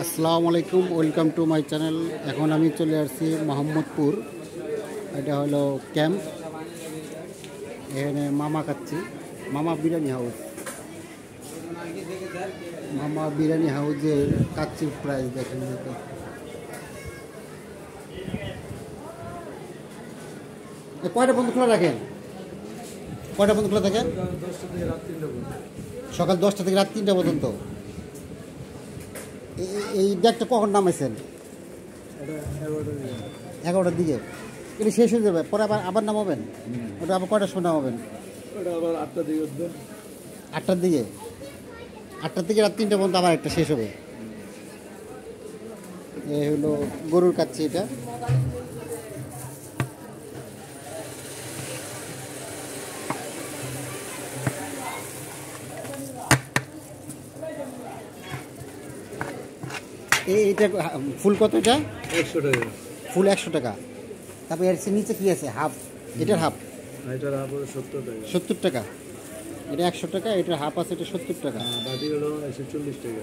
আসসালামু আলাইকুম, welcome to my channel. এখন আমি চলে আসছি মোহাম্মদপুর। এটা হলো ক্যাম্প। এখানে মামা খাচ্ছি, মামা বিরিয়ানি হাউস। মামা বিরিয়ানি হাউসের কাচ্চির প্রাইস দেখেন। কয়টা পর্যন্ত খোলা রাখেন? কয়টা পর্যন্ত খোলা থাকেন? সকাল 10টা থেকে রাত 3টা পর্যন্ত। এই ডেকটা কখন নামাইছেন? 11টার দিকে। এটা শেষ হয়ে যাবে, পরে আবার নামাবেন? ওটা আবার কয়টার সময় নামাবেন? আবার 8টার দিকে উঠবে। 8টার দিকে? 8টার থেকে রাত 3টা পর্যন্ত আবার একটা শেষ হবে। এই হলো গরুর কাচ্চি। এটা এইটা ফুল কত? এটা 100 টাকা। ফুল 100 টাকা। তারপরে এর নিচে কি আছে? হাফ। এটার হাফ? এটার হাফ হলো 70 টাকা। 70 টাকা। এটা 100 টাকা, এটার হাফ আছে, এটা 70 টাকা। বাটি হলো 140 টাকা।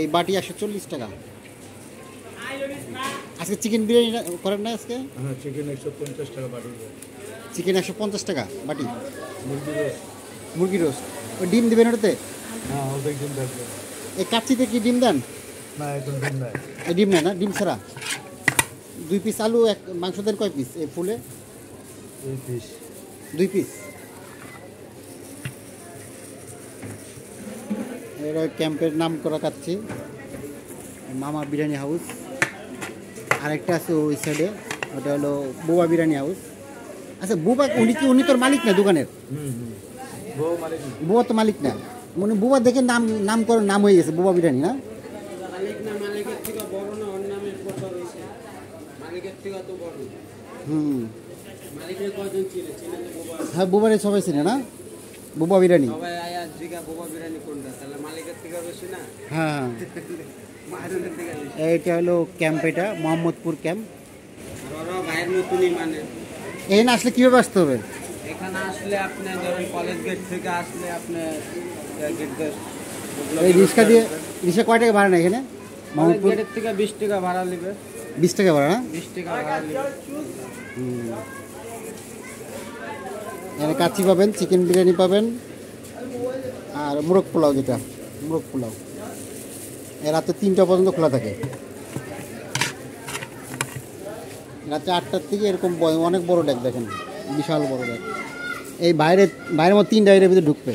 এই বাটি 140 টাকা। আজকে চিকেন বিরিয়ানি করেন না আজকে? হ্যাঁ, চিকেন 150 টাকা বাটি। চিকেন 150 টাকা বাটি। মুরগি রোস্ট। মুরগি রোস্ট। ওই ডিম দেবেন ওটাতে? হ্যাঁ, অর্ধেক ডিম থাকবে। এই কাচ্চিতে কি ডিম দেন? না, এখন ডিম নাই। এই ডিম নেয় না, ডিম ছাড়া। 2 পিস আলু, এক মাংস দেন কয় পিস এই ফুলে? 2 পিস। 2 পিস। এটা ক্যাম্পের নাম করা কাচ্চি, মামা বিরিয়ানি হাউস। আরেকটা আছে ওই সাইডে, ওটা হলো বুবা বিরিয়ানি হাউস। আচ্ছা, বুবা উনি তোর মালিক না দোকানের? বউ মালিক। বুবা তো মালিক না, মানে বুবা দেখে নাম করে নাম হয়ে গেছে বুবা বিরিয়ানি না? মালিক না, মালিকের থেকে বড় না, ওর নামের প্রচার হয়েছে। মালিকের থেকে তো বড়। মালিকের কয়জন চিনে যে বুবা? হ্যাঁ, বুবারে সবাই চিনে না, বুবা বিরিয়ানি। সবাই আয়া জিগা বুবা বিরিয়ানি কোনটা, তাহলে মালিকের থেকে বেশি না? হ্যাঁ, মালিকের থেকে বেশি। এইটা হলো ক্যাম্প, এটা মোহাম্মদপুর ক্যাম্প। আর ওরা ভাইয়ের মতনই মানে। এখানে আসলে কীভাবে আসতে হবে? এখানে আসলে আপনি ধরেন কলেজ গেট থেকে আসলে আপনি গেট এই রিক্সা দিয়ে, রিক্সা কয় টাকা ভাড়া নেয় এখানে মোহাম্মদপুর? গেটের থেকে 20 টাকা ভাড়া নেবে। 20 টাকা ভাড়া না? 20 টাকা ভাড়া নেবে। এখানে কাচ্চি পাবেন, চিকেন বিরিয়ানি পাবেন, আর মোরগ পোলাও, যেটা মোরগ পোলাও। রাতে 3টা পর্যন্ত খোলা থাকে। রাতে 8টার থেকে এরকম অনেক বড় ডেক দেখেন, বিশাল বড় ডেক। এই বাইরের মধ্যে 3টা এর ভিতরে ঢুকবে,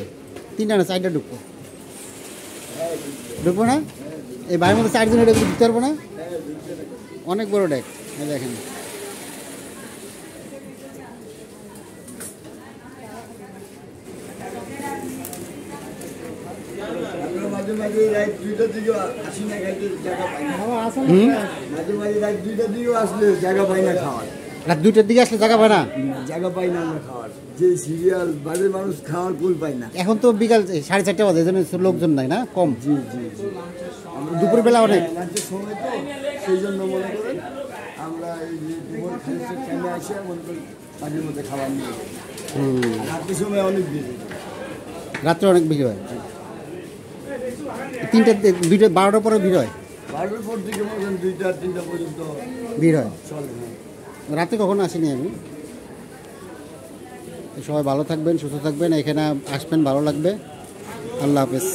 3টা না 4টা ঢুকবো না? এই বাইরের মধ্যে 4 জন এর ভিতরে ঢুকতে পারবো না? অনেক বড় ডেক দেখেন। মাঝে মাঝে রাত 2টার দিকে আসি না, খাইতে জায়গা পাই না। মাঝে মাঝে রাত 2টার দিকেও আসলে জায়গা পাই না খাওয়ার। রাত 2টার দিকে আসলে জায়গা পায় না? জায়গা পাই না আমরা খাওয়ার। যে সিরিয়াল বাজে মানুষ খাওয়ার কুল পাই না। এখন তো বিকাল 4:30 বাজে, এই জন্য লোকজন নাই না, কম। জি জি জি। দুপুরবেলা অনেক লাঞ্চের সময় তো, সেই জন্য মনে করেন আমরা এই যে দুপুর খানিকটা টাইমে আসে মনে করি মাঝে মধ্যে খাবার নিয়ে রাত্রির সময় অনেক ভিড়। রাত্রে অনেক ভিড় হয়। 2টা 12টার পরে ভিড় হয়? 12টার পর থেকে মনে করেন 2টা 3টা পর্যন্ত ভিড় হয়। চলে। রাতে কখনো আসিনি আমি। সবাই ভালো থাকবেন, সুস্থ থাকবেন, এখানে আসবেন, ভালো লাগবে। আল্লাহ হাফেজ।